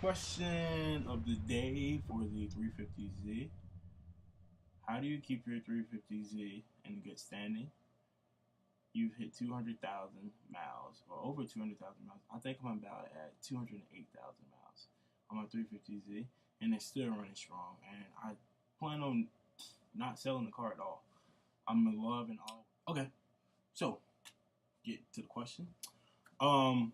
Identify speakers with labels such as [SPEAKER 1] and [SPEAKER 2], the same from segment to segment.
[SPEAKER 1] Question of the day for the 350Z. How do you keep your 350Z in good standing? You've hit 200,000 miles, or over 200,000 miles. I think I'm about at 208,000 miles on my 350Z, and it's still running strong. And I plan on not selling the car at all. I'm in love and all. Okay, so get to the question. Um,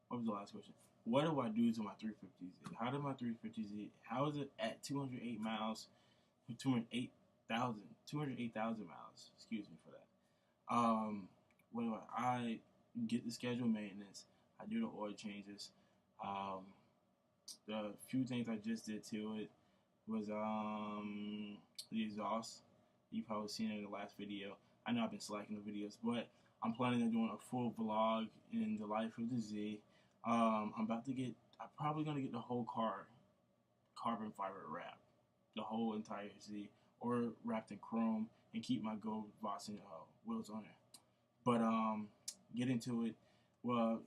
[SPEAKER 1] what was the last question? What do I do to my 350Z? How did my 350Z? How is it at 208 miles? 208,000 miles. Excuse me for that. What do I get the scheduled maintenance. I do the oil changes. Um, the few things I just did to it was the exhaust. You've probably seen it in the last video. I know I've been slacking the videos, but I'm planning on doing a full vlog in the life of the Z. I'm probably gonna get the whole car carbon fiber wrap, the whole entire Z, or wrapped in chrome, and keep my gold Vossen wheels on it. But get into it. Well,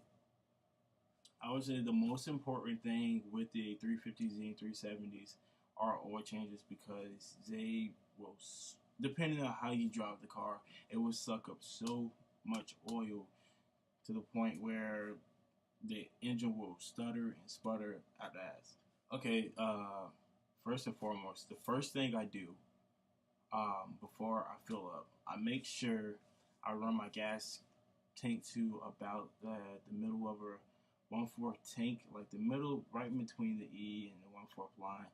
[SPEAKER 1] I would say the most important thing with the 350Z and 370s are oil changes, because they will, depending on how you drive the car, it will suck up so much oil to the point where the engine will stutter and sputter at the ass. Okay, first and foremost, the first thing I do before I fill up, I make sure I run my gas tank to about the middle of a 1/4 tank, like the middle, right in between the E and the 1/4 line.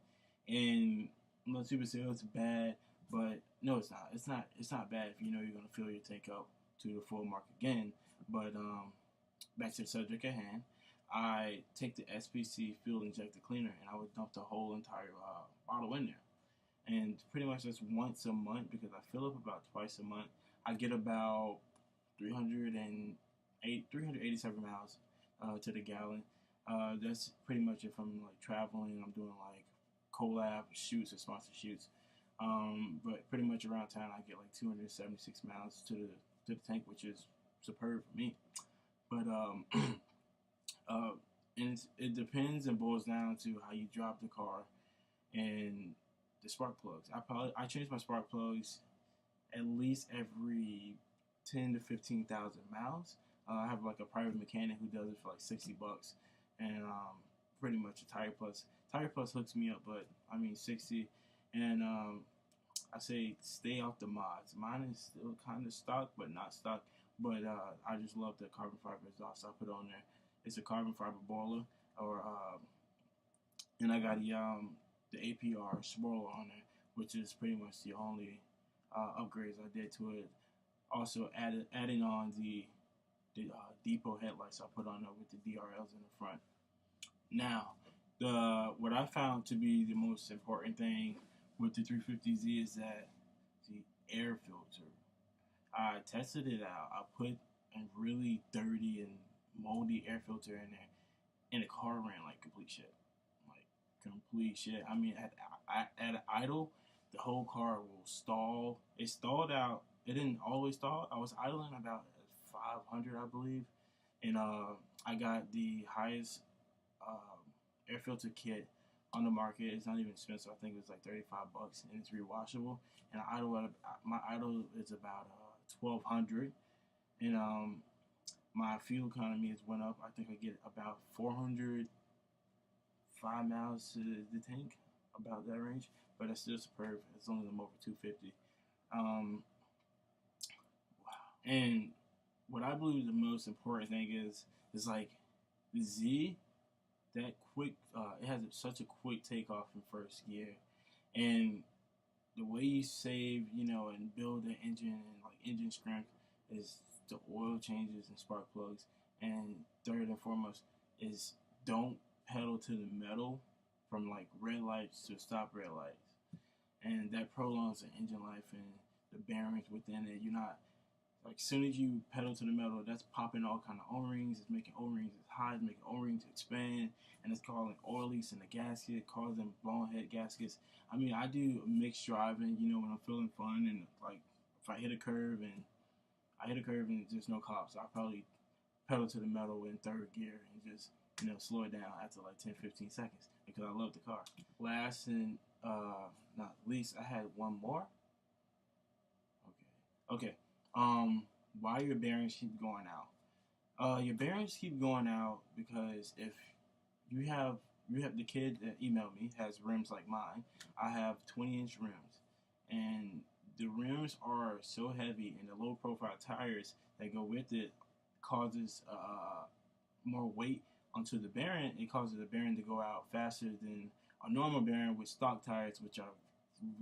[SPEAKER 1] And most people say, "Oh, it's bad," but no, it's not. It's not. It's not bad if you know you're gonna fill your tank up to the full mark again. But back to the subject at hand. I take the SPC fuel injector cleaner and I would dump the whole entire bottle in there. And pretty much that's once a month, because I fill up about twice a month. I get about 387 miles to the gallon. That's pretty much if I'm like traveling and I'm doing like collab shoots or sponsor shoots. But pretty much around town, I get like 276 miles to the tank, which is superb for me. But uh, and it depends and boils down to how you drive the car and the spark plugs. I change my spark plugs at least every 10 to 15,000 miles. I have like a private mechanic who does it for like $60, and pretty much a Tire Plus. Tire Plus hooks me up, but I mean 60, and I say stay off the mods. Mine is still kind of stock, but not stock. But I just love the carbon fiber exhaust I put on there. It's a carbon fiber boiler, or and I got the APR spoiler on there, which is pretty much the only upgrades I did to it. Also adding on the depot headlights I put on there with the DRLs in the front. Now, the what I found to be the most important thing with the 350Z is that the air filter. I tested it out. I put a really dirty and moldy air filter in there, and the car ran like complete shit. Like complete shit. I mean, at idle, the whole car will stall. It stalled out. It didn't always stall. I was idling about 500, I believe, and I got the highest air filter kit on the market. It's not even expensive. I think it was like $35, and it's rewashable. And my idle is about 1,200, and my fuel economy has went up. I think I get about 405 miles to the tank, about that range. But that's still superb as long as I'm over 250. Um, and what I believe the most important thing is like the Z, that quick. It has such a quick takeoff in first gear, and the way you save, and build the engine and like engine strength is the oil changes and spark plugs. And third and foremost is don't pedal to the metal from like red lights to stop red lights, and that prolongs the engine life and the bearings within it. You're not like, as soon as you pedal to the metal, that's popping all kind of O-rings. It's making O-rings as high, it's making O-rings expand, and it's causing oil leaks in the gasket, causing blown head gaskets. I mean, I do mixed driving, when I'm feeling fun, and like if I hit a curve and there's no cops, I'll probably pedal to the metal in third gear and just slow it down after like 10-15 seconds because I love the car. Last and not least, I had one more. Okay. Why your bearings keep going out? Your bearings keep going out because if you have the kid that emailed me has rims like mine. I have 20-inch rims, and the rims are so heavy, and the low profile tires that go with it causes more weight onto the bearing. It causes the bearing to go out faster than a normal bearing with stock tires, which are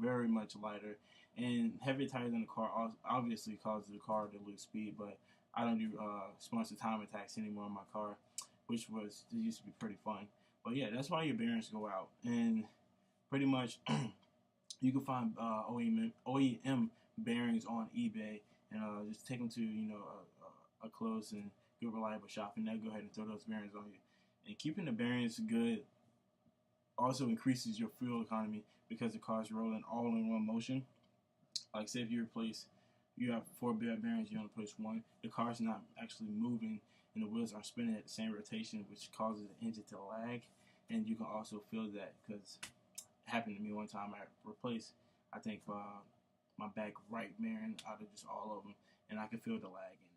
[SPEAKER 1] very much lighter. And heavy tires in the car obviously causes the car to lose speed, but I don't do sponsored time attacks anymore in my car, which used to be pretty fun. But yeah, that's why your bearings go out. And pretty much you can find OEM bearings on eBay and just take them to a close and good reliable shop, and they'll go ahead and throw those bearings on you. And keeping the bearings good also increases your fuel economy because the car's rolling all in one motion. Like say if you have 4 bearings, you only push one, the car's not actually moving and the wheels aren't spinning at the same rotation, which causes the engine to lag. And you can also feel that because it happened to me one time. I replaced, I think, my back right bearing out of just all of them, and I could feel the lag in